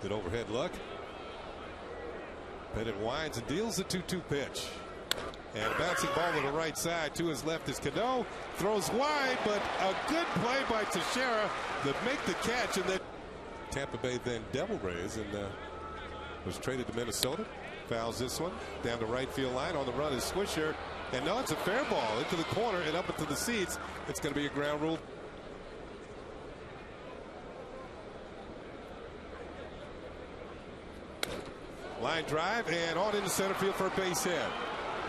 Good overhead look. Pettit winds and deals the 2-2 pitch. And a bouncing ball to the right side. To his left is Cano. Throws wide, but a good play by Teixeira that make the catch. And then Tampa Bay then Devil Rays and was traded to Minnesota. Fouls this one down the right field line. On the run is Swisher. And no, it's a fair ball into the corner and up into the seats. It's going to be a ground rule. Line drive and on into center field for a base hit.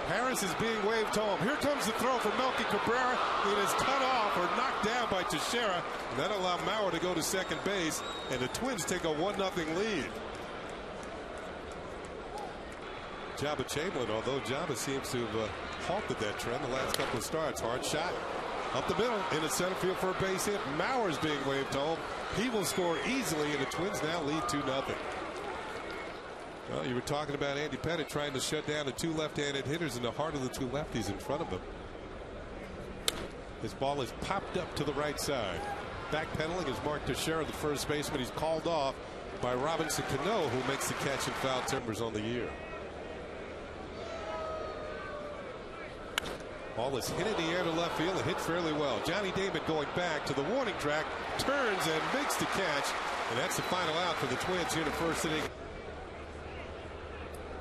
Harris is being waved home. Here comes the throw from Melky Cabrera. It is cut off or knocked down by Teixeira. And that'll allow Mauer to go to second base. And the Twins take a 1-0 lead. Jabba Chamberlain, although Jabba seems to have halted that trend the last couple of starts. Hard shot up the middle into center field for a base hit. Mauer's being waved home. He will score easily, and the Twins now lead 2-0. Well, you were talking about Andy Pettit trying to shut down the two left-handed hitters in the heart of the two lefties in front of him. His ball is popped up to the right side. Backpedaling is Mark Teixeira, the first baseman. He's called off by Robinson Cano, who makes the catch in foul timbers on the year. Ball is hit in the air to left field and hit fairly well. Johnny Damon going back to the warning track, turns and makes the catch. And that's the final out for the Twins here in the first inning.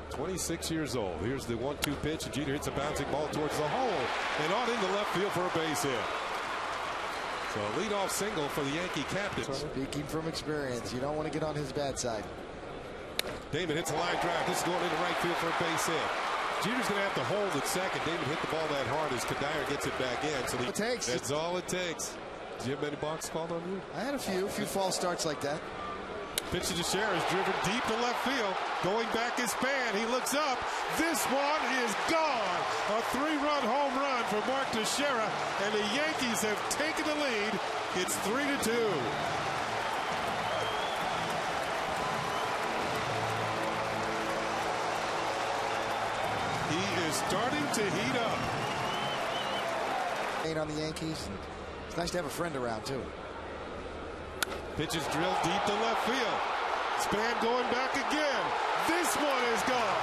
26 years old. Here's the 1-2 pitch. And Jeter hits a bouncing ball towards the hole and on into left field for a base hit. So a leadoff single for the Yankee captain. Speaking from experience, you don't want to get on his bad side. Damon hits a line drive. This is going into right field for a base hit. Jeter's going to have to hold at second. Damon hit the ball that hard as Kadire gets it back in. So that's all it takes. Did you have many balks called on you? I had a few false starts like that. Pitch to Teixeira is driven deep to left field. Going back is Span. He looks up. This one is gone. A 3-run home run for Mark Teixeira. And the Yankees have taken the lead. It's 3-2. He is starting to heat up. On the Yankees. It's nice to have a friend around, too. Pitch is drilled deep to left field. Span going back again. This one is gone.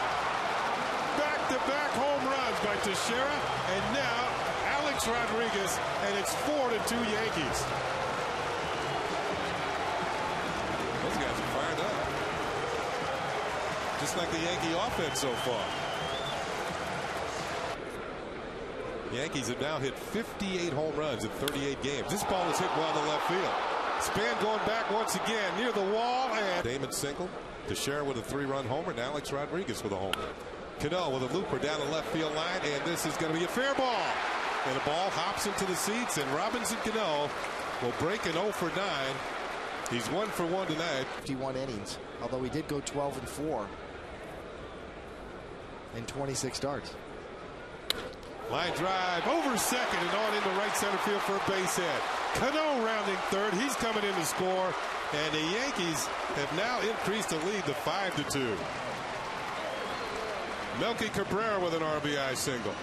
Back-to-back home runs by Teixeira. And now Alex Rodriguez. And it's 4-2 Yankees. Those guys are fired up. Just like the Yankee offense so far. Yankees have now hit 58 home runs in 38 games. This ball is hit well to left field. Span going back once again near the wall, and Damon single. Teixeira with a 3-run homer, and Alex Rodriguez with a homer. Cano with a looper down the left field line, and this is going to be a fair ball. And the ball hops into the seats, and Robinson Cano will break an 0 for 9. He's 1 for 1 tonight. 51 innings, although he did go 12-4 in 26 starts. Line drive over second and on into right center field for a base hit. Cano rounding third. He's coming in to score. And the Yankees have now increased the lead to 5-2. Melky Cabrera with an RBI single.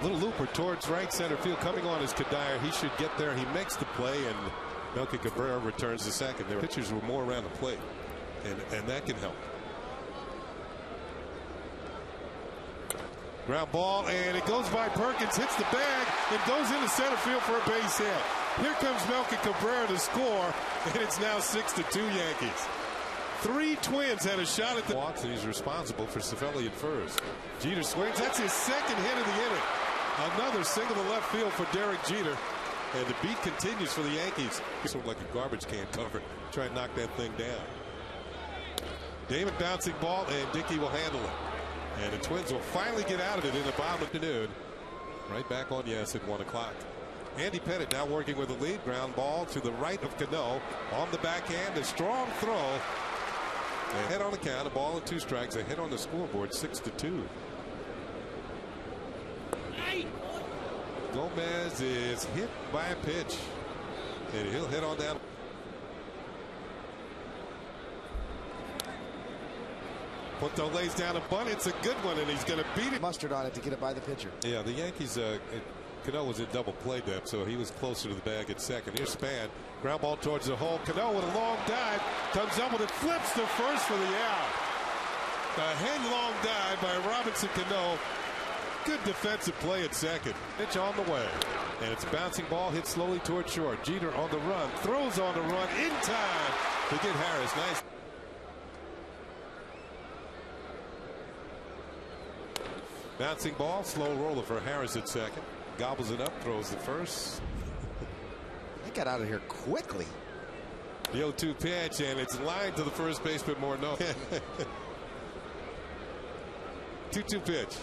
Little looper towards right center field. Coming on is Kadire. He should get there. He makes the play, and Melky Cabrera returns to second. Their pitchers were more around the plate, and that can help. Ground ball, and it goes by Perkins, hits the bag, and goes into center field for a base hit. Here comes Melky Cabrera to score, and it's now 6-2 Yankees. 3 Twins had a shot at the walks, and he's responsible for Cifelli at first. Jeter swings. That's his second hit of the inning. Another single to left field for Derek Jeter, and the beat continues for the Yankees. Sort of like a garbage can cover. Try and knock that thing down. Damon bouncing ball, and Dickey will handle it. And the Twins will finally get out of it in the bottom of the afternoon. Right back on yes at 1 o'clock. Andy Pettit now working with the lead. Ground ball to the right of Cano. On the backhand, a strong throw. A hit on the count, a ball and 2 strikes. A hit on the scoreboard, 6-2. Gomez is hit by a pitch. And he'll hit on down. Punto lays down a bunt. It's a good one, and he's going to beat it. Mustard on it to get it by the pitcher. Yeah, the Yankees Cano was in double play depth, so he was closer to the bag at second. Here's Span. Ground ball towards the hole. Cano with a long dive. Comes up with it. Flips to first for the out. A headlong dive by Robinson Cano. Good defensive play at second. Pitch on the way. And it's a bouncing ball hit slowly toward short. Jeter on the run. Throws on the run in time to get Harris. Nice. Bouncing ball. Slow roller for Harris at second. Gobbles it up. Throws the first. They got out of here quickly. The 0-2 pitch, and it's lined to the first baseman Morneau. 2-2 pitch.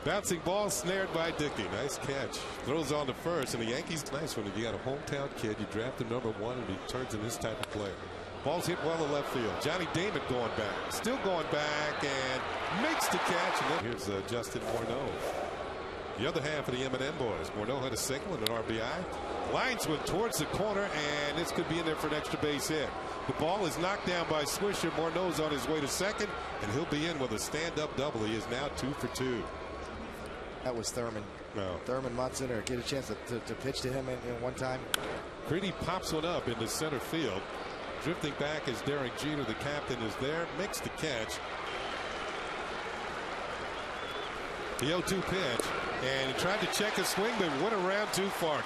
Bouncing ball snared by Dickey. Nice catch. Throws on to first, and the Yankees, nice one. If you got a hometown kid, you draft him #1, and he turns into this type of player. Ball's hit well to left field. Johnny Damon going back. Still going back, and makes the catch. And then here's Justin Morneau. The other half of the M&M boys. Morneau had a single and an RBI. Lines went towards the corner, and this could be in there for an extra base hit. The ball is knocked down by Swisher. Morneau's on his way to second, and he'll be in with a stand-up double. He is now 2 for 2. That was Thurman. No. Thurman Munson, or get a chance to pitch to him in one time. Creedy pops one up into center field. Drifting back is Derek Jeter. The captain is there. Makes the catch. The 0-2 pitch. And he tried to check his swing, but went around too far.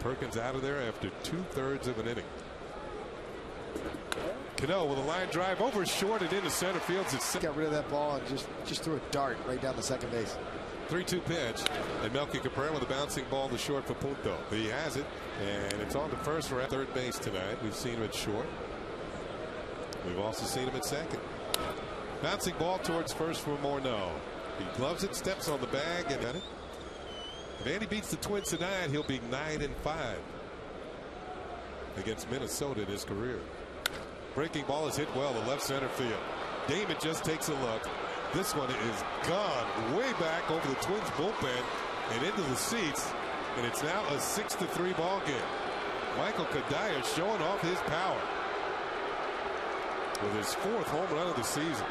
Perkins out of there after 2/3 of an inning. Cano with a line drive over short and into center field. Got rid of that ball and just threw a dart right down the second base. 3-2 pitch, and Melky Cabrera with a bouncing ball to short for Punto. He has it, and it's on to first or at third base tonight. We've seen him at short. We've also seen him at second. Bouncing ball towards first for Morneau. He gloves it, steps on the bag, and got it. If Andy beats the Twins tonight, he'll be 9-5 against Minnesota in his career. Breaking ball is hit well to left center field. Damon just takes a look. This one is gone way back over the Twins bullpen and into the seats, and it's now a 6-3 ball game. Michael Kadire showing off his power with his 4th home run of the season.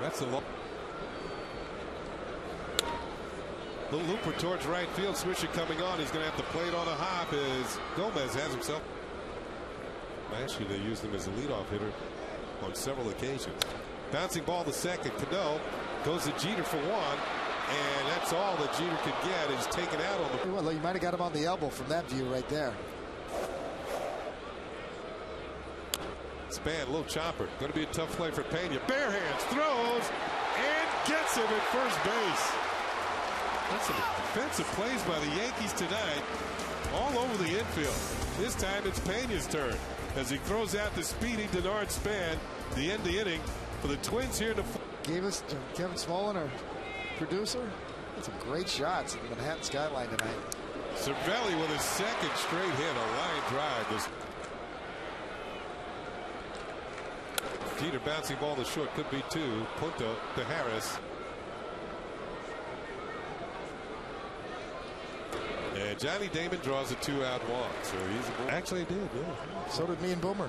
That's a long. Little looper towards right field. Swisher coming on. He's going to have to play it on a hop as Gomez has himself. Last year they used him as a leadoff hitter on several occasions. Bouncing ball to second. Cano goes to Jeter for one, and that's all that Jeter could get is taken out on the. Well, you might have got him on the elbow from that view right there. Span, little chopper. Going to be a tough play for Pena. Bare hands, throws, and gets him at first base. That's some defensive plays by the Yankees tonight, all over the infield. This time it's Pena's turn as he throws out the speedy Denard Span. The end of the inning for the Twins here to. Gave us Kevin Smolin, our producer. That's some great shots in the Manhattan skyline tonight. Cervelli with his 2nd straight hit, a line drive. This Jeter bouncing ball to short, could be 2. Punto to Harris. And Johnny Damon draws a 2-out walk, so he's actually did. Yeah. So did me and Boomer.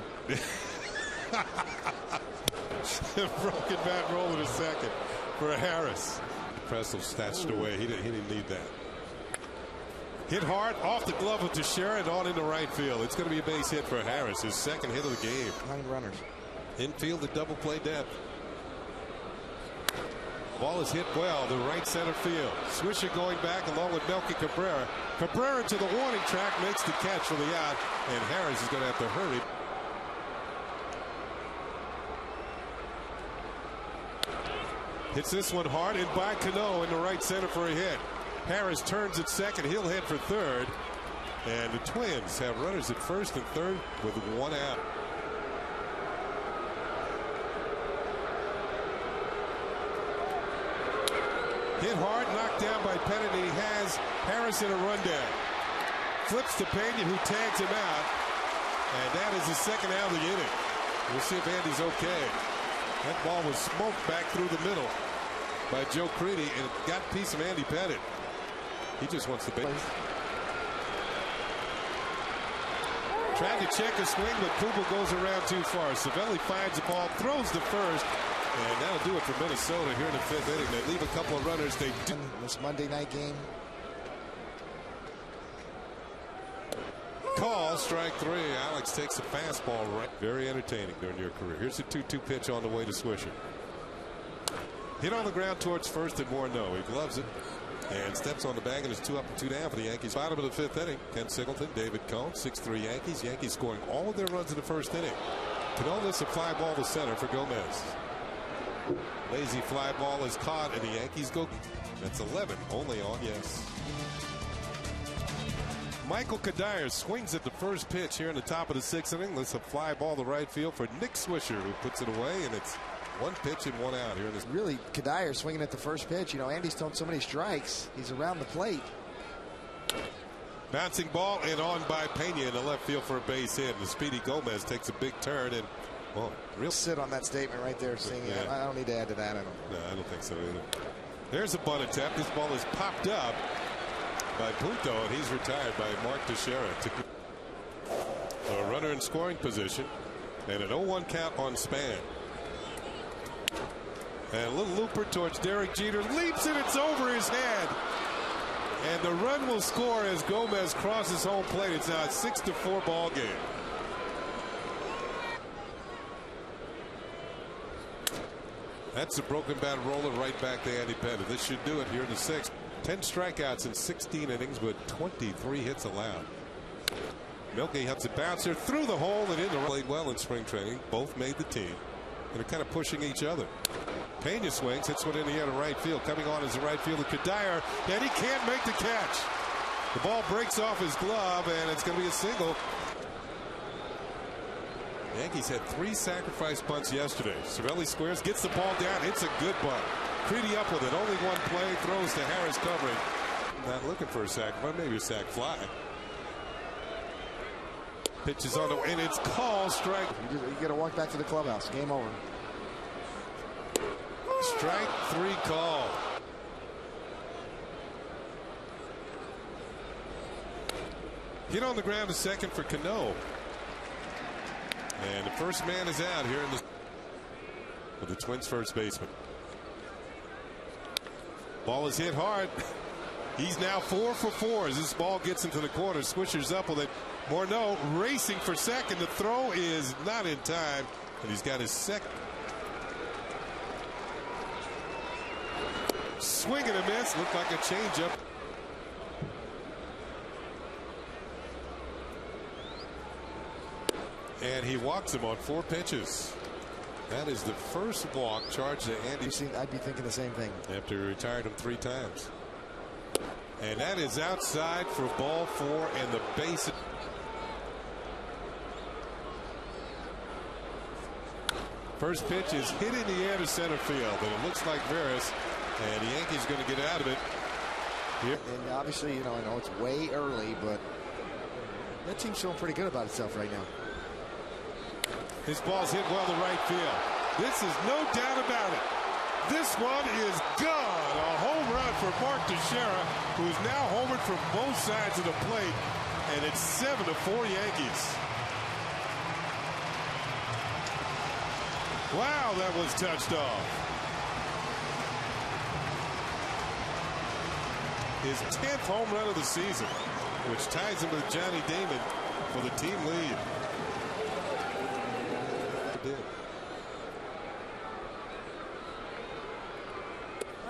Broken bat roll in a second for Harris. Pressel snatched away. He didn't need that. Hit hard off the glove of Teixeira and on into right field. It's going to be a base hit for Harris, his 2nd hit of the game. 9 runners. Infield at double play depth. Ball is hit well to right center field. Swisher going back along with Melky Cabrera. Cabrera to the warning track, makes the catch for the out, and Harris is going to have to hurry. Hits this one hard and by Cano into right center for a hit. Harris turns at second. He'll head for third. And the Twins have runners at first and third with 1 out. Hit hard, knocked down by Pennant. He has Harris in a rundown. Flips to Pena, who tags him out. And that is the 2nd out of the inning. We'll see if Andy's okay. That ball was smoked back through the middle by Joe Creedy, and it got a piece of Andy Pettit. He just wants the base. Tried to check a swing, but Kubel goes around too far. Cervelli finds the ball, throws to first, and that'll do it for Minnesota here in the 5th inning. They leave a couple of runners. They do. This Monday night game. Call, strike 3. Alex takes a fastball right. Very entertaining during your career. Here's a 2-2 pitch on the way to Swisher. Hit on the ground towards first and Morneau. He gloves it and steps on the bag, and it's 2 up and 2 down for the Yankees. Bottom of the 5th inning. Ken Singleton, David Cone, 6-3 Yankees. Yankees scoring all of their runs in the 1st inning. Cano lifts a fly ball to center for Gomez. Lazy fly ball is caught, and the Yankees go. That's 11 only on yes. Michael Kadire swings at the first pitch here in the top of the 6th inning. Lifts a fly ball to right field for Nick Swisher, who puts it away, and it's 1 pitch and 1 out here in this. Really, Kadire swinging at the first pitch. You know, Andy's thrown so many strikes. He's around the plate. Bouncing ball and on by Pena in the left field for a base hit. And the speedy Gomez takes a big turn and, well, real sit on that statement right there, saying, yeah. I don't need to add to that. No, I don't think so either. There's a bunt attempt. This ball is popped up by Punto, and he's retired by Mark Teixeira. A runner in scoring position, and an 0-1 count on Span. And a little looper towards Derek Jeter, leaps and it's over his head. And the run will score as Gomez crosses home plate. It's now a 6-4 ball game. That's a broken bat roller right back to Andy Pettitte. This should do it here in the 6th. 10 strikeouts in 16 innings with 23 hits allowed. Milky hits a bouncer through the hole and in the played well in spring training. Both made the team. And they're kind of pushing each other. Pena swings, hits one in the air to right field. Coming on is the right fielder Kadire, and he can't make the catch. The ball breaks off his glove, and it's going to be a single. The Yankees had 3 sacrifice bunts yesterday. Cervelli squares, gets the ball down. It's a good bunt. Creedy up with it. Only one play. Throws to Harris covering. Not looking for a sac bunt. Maybe a sac fly. Pitches on the way, and it's called strike. You got to walk back to the clubhouse. Game over. Strike 3 call. Hit on the ground to second for Cano. And the first man is out here in the for the Twins first baseman. Ball is hit hard. He's now 4 for 4 as this ball gets into the corner. Swisher's up with it. Morneau racing for second. The throw is not in time, and he's got his second. Swing and a miss. Looked like a changeup. And he walks him on 4 pitches. That is the first walk charged to Andy. I'd be thinking the same thing. After he retired him 3 times. And that is outside for ball 4 and the base. First pitch is hit in the air to center field, and it looks like Veras, and the Yankees going to get out of it. Here. And obviously, you know, I know it's way early, but that team's feeling pretty good about itself right now. His ball's hit well to right field. This is no doubt about it. This one is gone. A home run for Mark Teixeira, who's now homered from both sides of the plate, and it's 7-4 Yankees. Wow, that was touched off. His 10th home run of the season, which ties him with Johnny Damon for the team lead.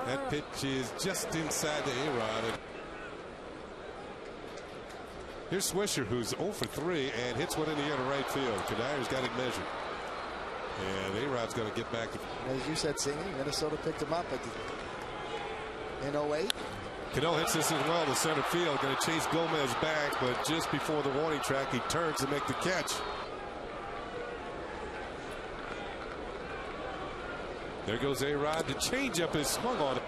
That pitch is just inside the A-Rod. Here's Swisher, who's 0 for 3 and hits one in the air to right field. Kadire's got it measured. And A-Rod's going to get back to. As you said, singing, Minnesota picked him up in 08. Cano hits this as well to center field. Going to chase Gomez back, but just before the warning track, he turns to make the catch. There goes A-Rod. The changeup is swung on it.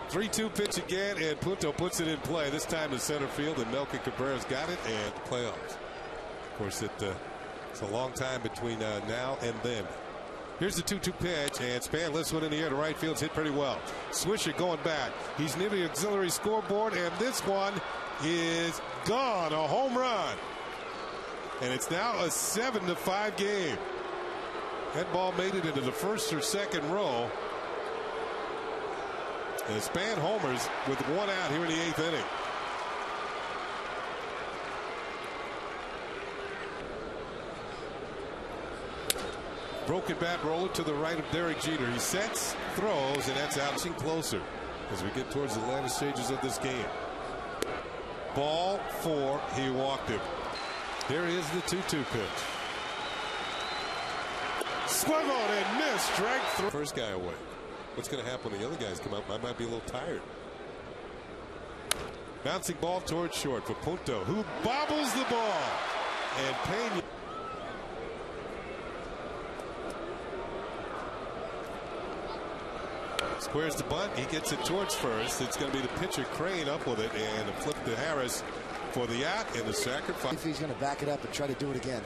3-2 pitch again, and Punto puts it in play. This time to center field, and Melky Cabrera's got it, and playoffs. Of course, it's a long time between now and then. Here's the 2-2 pitch, and Span lifts one in the air to right field. It's hit pretty well. Swisher going back. He's near the auxiliary scoreboard, and this one is gone. A home run. And it's now a 7-5 game. That ball made it into the first or second row. And Span homers with one out here in the 8th inning. Broken bat roller to the right of Derek Jeter. He sets, throws, and that's out closer as we get towards the latter stages of this game. Ball 4. He walked him. There is the 2-2 pitch. Swung on and missed. Strike 3. First guy away. What's going to happen when the other guys come up? I might be a little tired. Bouncing ball towards short for Punto, who bobbles the ball. And Pena. Squares the bunt. He gets it towards first. It's going to be the pitcher Crane up with it and a flip to Harris for the out and the sacrifice. If he's going to back it up and try to do it again.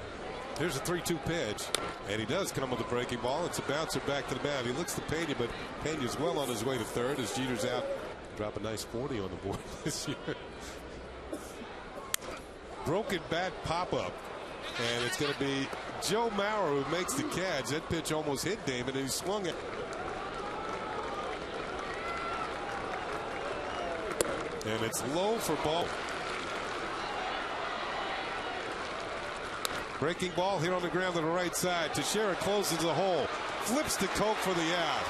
Here's a 3-2 pitch, and he does come with a breaking ball. It's a bouncer back to the mound. He looks to Pena, but Pena's well on his way to third as Jeter's out. Drop a nice 40 on the board this year. Broken bat pop-up, and it's going to be Joe Mauer who makes the catch. That pitch almost hit Damon, and he swung it. And it's low for ball. Breaking ball here on the ground to the right side. Teixeira closes the hole. Flips to Coke for the out.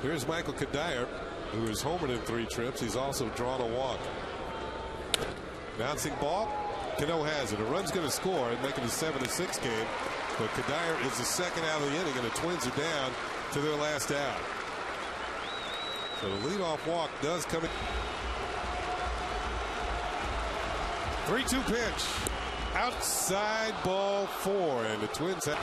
Here's Michael Kadire, who has homered in 3 trips. He's also drawn a walk. Bouncing ball. Cano has it. A run's going to score and make it a 7-6 game. But Kadire is the second out of the inning, and the Twins are down to their last out. So the leadoff walk does come in. 3-2 pitch. Outside ball 4. And the Twins have.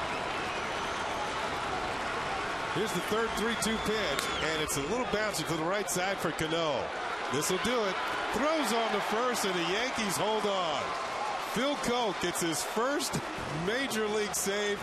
Here's the third 3-2 pitch. And it's a little bouncer to the right side for Cano. This will do it. Throws on the first, and the Yankees hold on. Phil Coke gets his first major league save.